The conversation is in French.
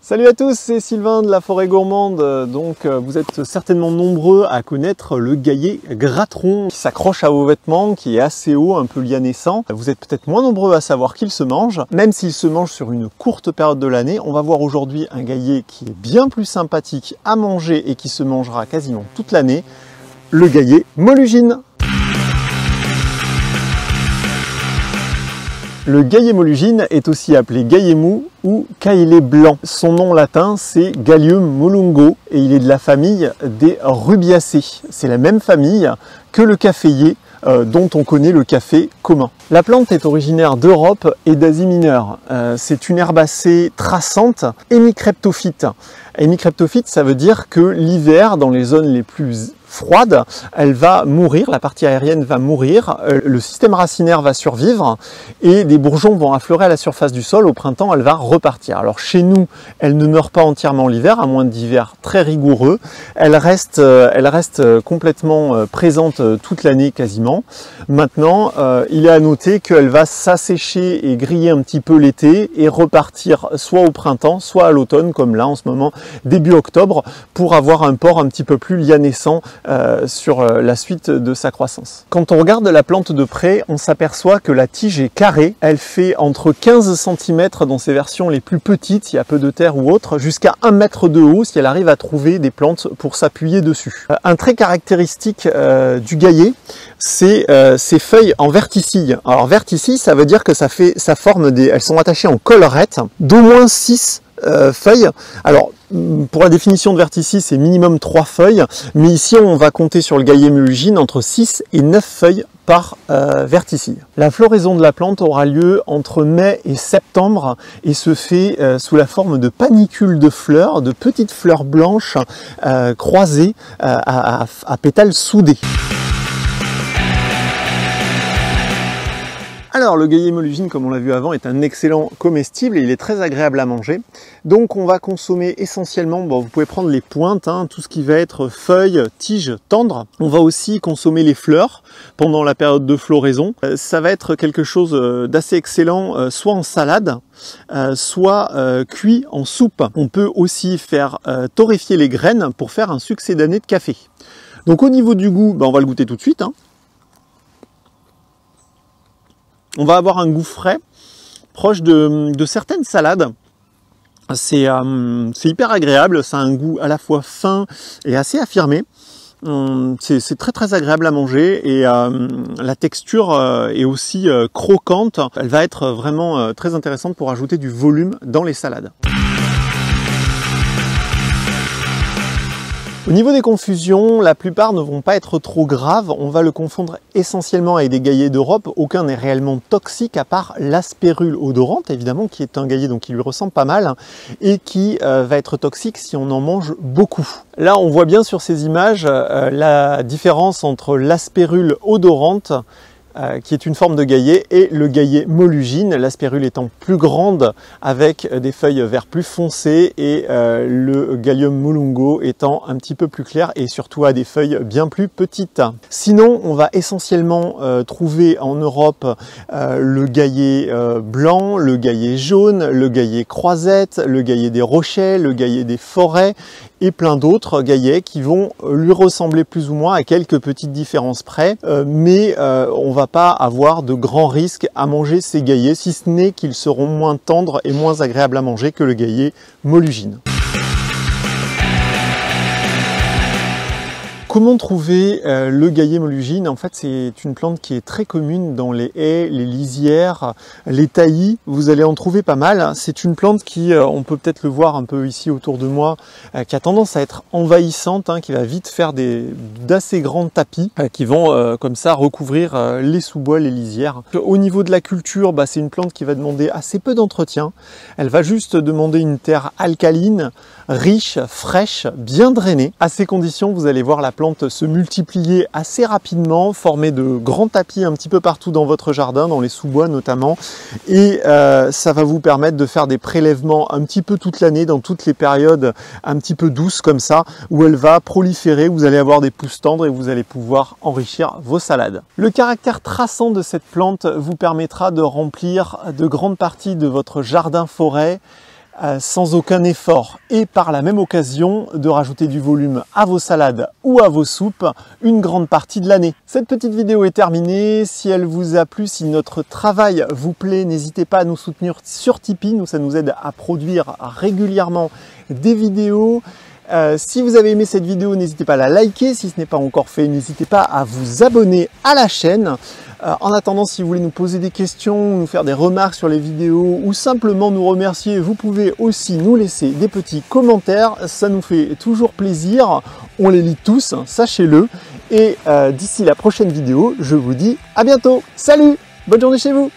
Salut à tous, c'est Sylvain de la Forêt Gourmande. Donc vous êtes certainement nombreux à connaître le gaillet gratteron qui s'accroche à vos vêtements, qui est assez haut, un peu lianescent. Vous êtes peut-être moins nombreux à savoir qu'il se mange, même s'il se mange sur une courte période de l'année. On va voir aujourd'hui un gaillet qui est bien plus sympathique à manger et qui se mangera quasiment toute l'année, le gaillet molugine. Le gaillet molugine est aussi appelé gaillet mou ou caillé blanc. Son nom latin c'est Galium molungo et il est de la famille des rubiacées. C'est la même famille que le caféier dont on connaît le café commun. La plante est originaire d'Europe et d'Asie mineure. C'est une herbacée traçante, hémicreptophyte. Hémicreptophyte, ça veut dire que l'hiver, dans les zones les plus froide, elle va mourir, la partie aérienne va mourir, le système racinaire va survivre et des bourgeons vont affleurer à la surface du sol. Au printemps, elle va repartir. Alors chez nous, elle ne meurt pas entièrement l'hiver, à moins d'hiver très rigoureux. Elle reste complètement présente toute l'année quasiment. Maintenant, il est à noter qu'elle va s'assécher et griller un petit peu l'été et repartir soit au printemps, soit à l'automne, comme là en ce moment, début octobre, pour avoir un port un petit peu plus lianescent sur la suite de sa croissance. Quand on regarde la plante de près, on s'aperçoit que la tige est carrée. Elle fait entre 15 cm dans ses versions les plus petites, il y a peu de terre ou autre, jusqu'à 1 mètre de haut si elle arrive à trouver des plantes pour s'appuyer dessus. Un trait caractéristique du gaillet, c'est ses feuilles en verticille. Alors verticille, ça veut dire que ça forme elles sont attachées en collerette d'au moins 6 feuilles. Alors pour la définition de verticille, c'est minimum 3 feuilles, mais ici on va compter sur le gaillet molugine entre 6 et 9 feuilles par verticille. La floraison de la plante aura lieu entre mai et septembre et se fait sous la forme de panicules de fleurs, de petites fleurs blanches croisées à pétales soudés. Alors le gaillet molugine, comme on l'a vu avant, est un excellent comestible et il est très agréable à manger. Donc on va consommer essentiellement, vous pouvez prendre les pointes, tout ce qui va être feuilles, tiges tendres. On va aussi consommer les fleurs pendant la période de floraison. Ça va être quelque chose d'assez excellent, soit en salade, soit cuit en soupe. On peut aussi faire torréfier les graines pour faire un succédané de café. Donc au niveau du goût, on va le goûter tout de suite. On va avoir un goût frais, proche de certaines salades. C'est hyper agréable, ça a un goût à la fois fin et assez affirmé. C'est très très agréable à manger et la texture est aussi croquante. Elle va être vraiment très intéressante pour ajouter du volume dans les salades. Au niveau des confusions, la plupart ne vont pas être trop graves. On va le confondre essentiellement avec des gaillets d'Europe. Aucun n'est réellement toxique à part l'aspérule odorante, évidemment, qui est un gaillet qui lui ressemble pas mal et qui va être toxique si on en mange beaucoup. Là, on voit bien sur ces images la différence entre l'aspérule odorante, qui est une forme de gaillet, et le gaillet molugine, l'aspérule étant plus grande avec des feuilles vert plus foncées et le Galium molungo étant un petit peu plus clair et surtout à des feuilles bien plus petites. Sinon, on va essentiellement trouver en Europe le gaillet blanc, le gaillet jaune, le gaillet croisette, le gaillet des rochers, le gaillet des forêts et plein d'autres gaillets qui vont lui ressembler plus ou moins à quelques petites différences près, mais on va pas avoir de grands risques à manger ces gaillets, si ce n'est qu'ils seront moins tendres et moins agréables à manger que le gaillet molugine. Comment trouver le gaillet molugine? En fait, c'est une plante qui est très commune dans les haies, les lisières, les taillis. Vous allez en trouver pas mal. C'est une plante qui, on peut peut-être le voir un peu ici autour de moi, qui a tendance à être envahissante, qui va vite faire d'assez grands tapis qui vont comme ça recouvrir les sous-bois, les lisières. Au niveau de la culture, c'est une plante qui va demander assez peu d'entretien. Elle va juste demander une terre alcaline, riche, fraîche, bien drainée. À ces conditions, vous allez voir la plante se multiplier assez rapidement, former de grands tapis un petit peu partout dans votre jardin, dans les sous-bois notamment, et ça va vous permettre de faire des prélèvements un petit peu toute l'année, dans toutes les périodes un petit peu douces comme ça, où elle va proliférer, vous allez avoir des pousses tendres et vous allez pouvoir enrichir vos salades. Le caractère traçant de cette plante vous permettra de remplir de grandes parties de votre jardin-forêt sans aucun effort et par la même occasion de rajouter du volume à vos salades ou à vos soupes une grande partie de l'année. Cette petite vidéo est terminée. Si elle vous a plu, si notre travail vous plaît, n'hésitez pas à nous soutenir sur Tipeee. Nous, ça nous aide à produire régulièrement des vidéos. Si vous avez aimé cette vidéo, n'hésitez pas à la liker. Si ce n'est pas encore fait, n'hésitez pas à vous abonner à la chaîne. En attendant, si vous voulez nous poser des questions, nous faire des remarques sur les vidéos ou simplement nous remercier, vous pouvez aussi nous laisser des petits commentaires. Ça nous fait toujours plaisir. On les lit tous, sachez-le. Et d'ici la prochaine vidéo, je vous dis à bientôt. Salut! Bonne journée chez vous!